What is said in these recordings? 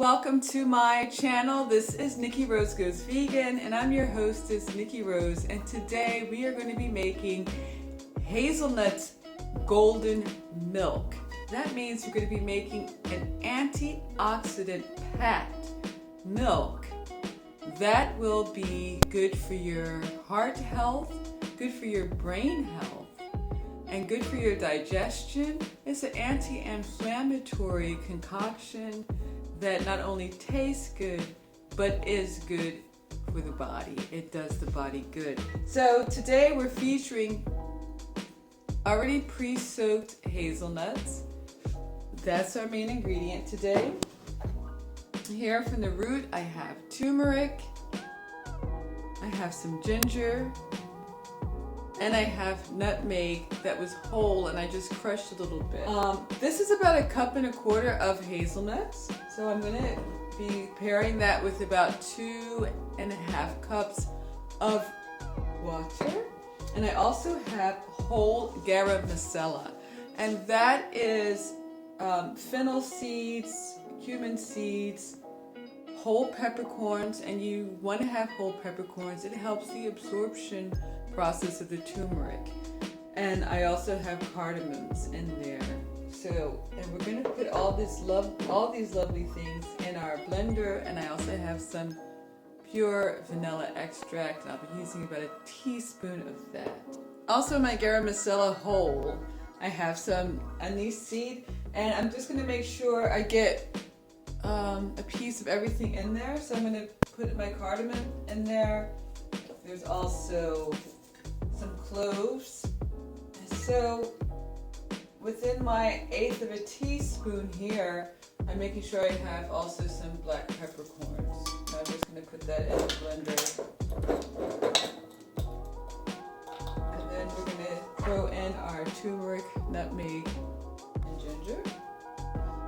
welcome to my channel. This is Nikki Rose Goes Vegan and I'm your hostess Nikki Rose, and today we are going to be making hazelnut golden milk. That means we're going to be making an antioxidant packed milk that will be good for your heart health, good for your brain health, and good for your digestion. It's an anti-inflammatory concoction that not only tastes good, but is good for the body. It does the body good. So today we're featuring already pre-soaked hazelnuts. That's our main ingredient today. Here from the root, I have turmeric, I have some ginger, and I have nutmeg that was whole and I just crushed a little bit. This is about 1.25 cups of hazelnuts. So I'm gonna be pairing that with about 2.5 cups of water. And I also have whole garam masala. And that is fennel seeds, cumin seeds, whole peppercorns, and you want to have whole peppercorns. It helps the absorption process of the turmeric. And I also have cardamoms in there. So, and we're going to put all these lovely things in our blender, and I also have some pure vanilla extract, and I'll be using about 1 teaspoon of that. Also, my garam masala whole, I have some anise seed, and I'm just going to make sure I get a piece of everything in there. So I'm going to put my cardamom in there. There's also some cloves. And so within my 1/8 teaspoon here, I'm making sure I have also some black peppercorns. So I'm just going to put that in the blender. And then we're going to throw in our turmeric, nutmeg, and ginger.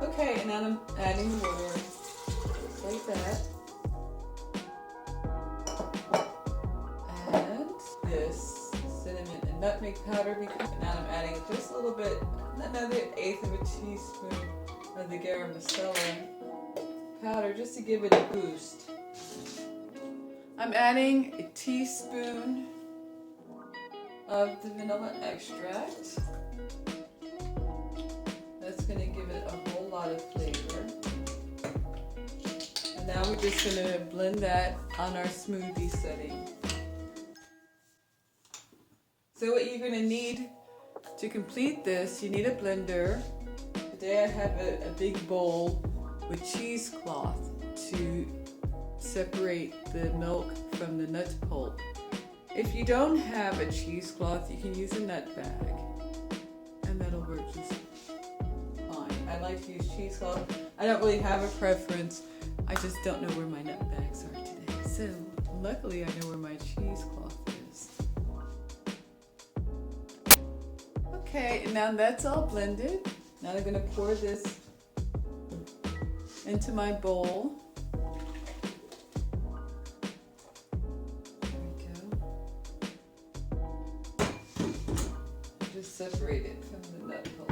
Okay, and now I'm adding the water, just like that. And this cinnamon and nutmeg powder. Now I'm adding just a little bit, another 1/8 teaspoon of the garam masala powder, just to give it a boost. I'm adding 1 teaspoon of the vanilla extract. That's going to give it a whole lot of flavor. And now we're just going to blend that on our smoothie setting. So what you're going to need to complete this, you need a blender. Today I have a big bowl with cheesecloth to separate the milk from the nut pulp. If you don't have a cheesecloth, you can use a nut bag, and that'll work just fine. I like to use cheesecloth. I don't really have a preference. I just don't know where my nut bags are today. So luckily I know where my cheesecloth is. Okay, and now that's all blended. Now I'm going to pour this into my bowl. There we go. Just separate it from the nut pulp.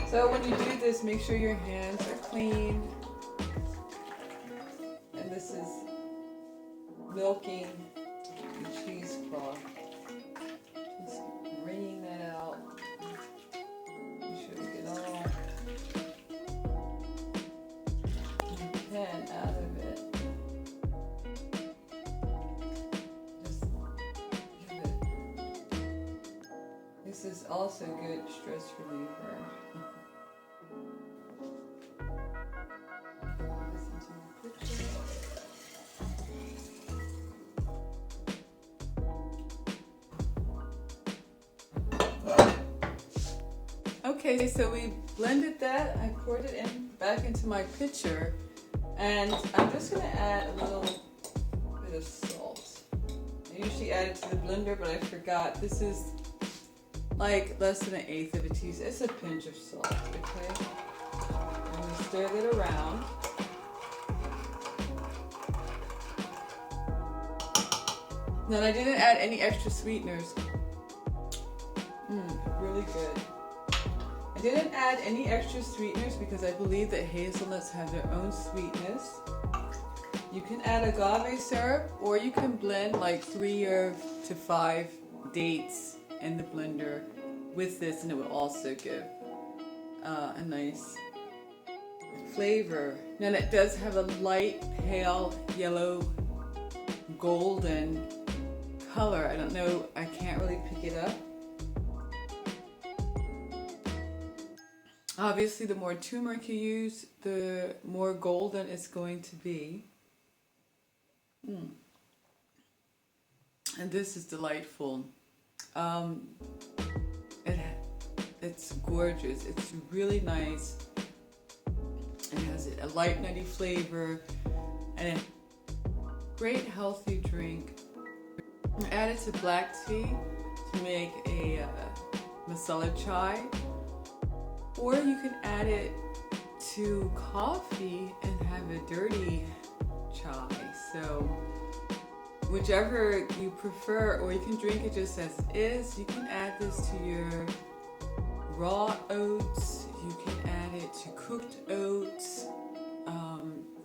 So when you do this, make sure your hands are clean. And this is milking the cheesecloth. Just wringing that out. Make sure to get all you can out of it. Just give it. This is also good stress reliever. Okay, so we blended that. I poured it back into my pitcher, and I'm just going to add a little bit of salt. I usually add it to the blender, but I forgot. This is like less than 1/8 of a teaspoon. It's a pinch of salt, okay? stir that around. Then I didn't add any extra sweeteners. Really good. I didn't add any extra sweeteners because I believe that hazelnuts have their own sweetness. You can add agave syrup, or you can blend like 3 to 5 dates in the blender with this, and it will also give a nice flavor. Now it does have a light pale yellow golden color. I don't know, I can't really pick it up. Obviously the more turmeric you use, the more golden it's going to be. And this is delightful. It's gorgeous. It's really nice. It has a light nutty flavor and a great healthy drink. Add it to black tea to make a masala chai, or you can add it to coffee and have a dirty chai. So whichever you prefer, or you can drink it just as is. You can add this to your raw oats, you can add it to cooked oats,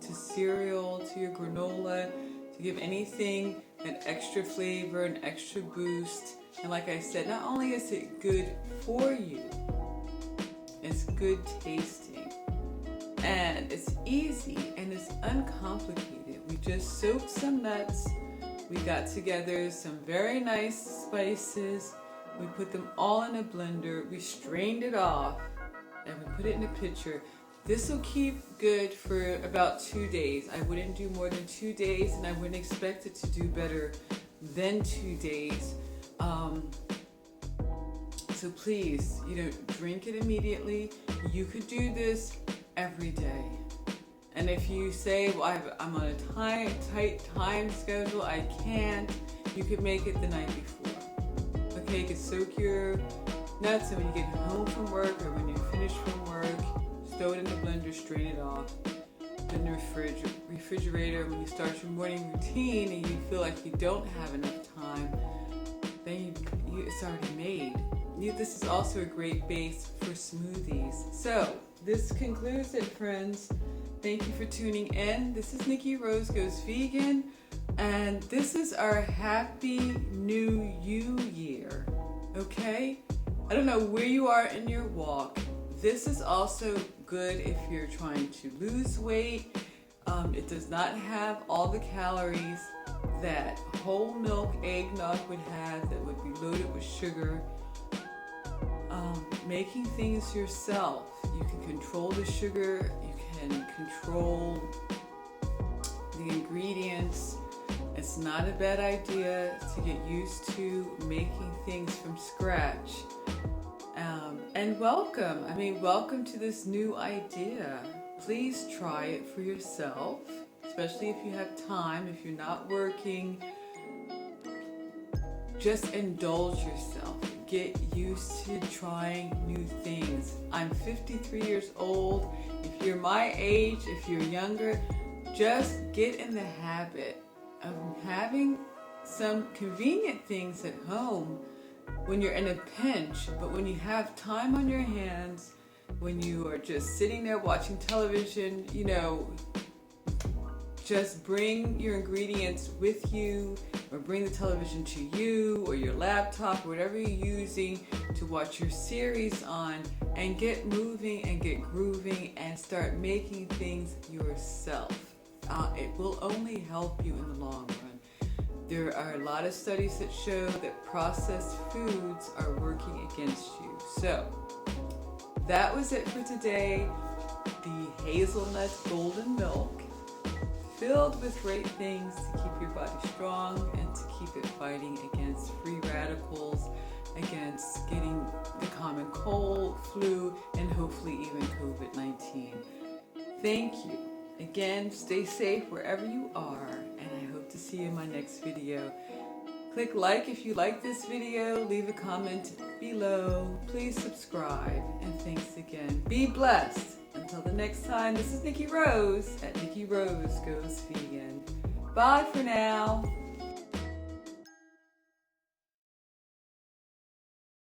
to cereal, to your granola, to give anything an extra flavor, an extra boost. And like I said, not only is it good for you, it's good tasting, and it's easy and it's uncomplicated. We just soaked some nuts, we got together some very nice spices, we put them all in a blender, we strained it off, and we put it in a pitcher. This will keep good for about 2 days. I wouldn't do more than 2 days, and I wouldn't expect it to do better than 2 days. So please, drink it immediately. You could do this every day. And if you say, well, I'm on a tight time schedule, I can't, you could make it the night before. Okay, you could soak your nuts, and when you get home from work or when you're finished from work, throw it in the blender, strain it off, put it in the refrigerator. When you start your morning routine and you feel like you don't have enough time, then it's already made. This is also a great base for smoothies. So this concludes it, friends. Thank you for tuning in. This is Nikki Rose Goes Vegan, and this is our Happy New You year. Okay? I don't know where you are in your walk. This is also good if you're trying to lose weight. It does not have all the calories that whole milk eggnog would have, that would be loaded with sugar. Making things yourself. You can control the sugar, you can control the ingredients. It's not a bad idea to get used to making things from scratch. And welcome to this new idea. Please try it for yourself, especially if you have time, if you're not working. Just indulge yourself. Get used to trying new things. I'm 53 years old. If you're my age, if you're younger, just get in the habit of having some convenient things at home when you're in a pinch. But when you have time on your hands, when you are just sitting there watching television, just bring your ingredients with you, or bring the television to you, or your laptop, or whatever you're using to watch your series on, and get moving and get grooving and start making things yourself. It will only help you in the long run. There are a lot of studies that show that processed foods are working against you. So that was it for today. The hazelnut golden milk, filled with great things to keep your body strong and to keep it fighting against free radicals, against getting the common cold, flu, and hopefully even COVID-19. Thank you. Again, stay safe wherever you are, and I hope to see you in my next video. Click like if you like this video, leave a comment below, please subscribe, and thanks again. Be blessed. Until the next time, this is Nikki Rose at Nikki Rose Goes Vegan. Bye for now.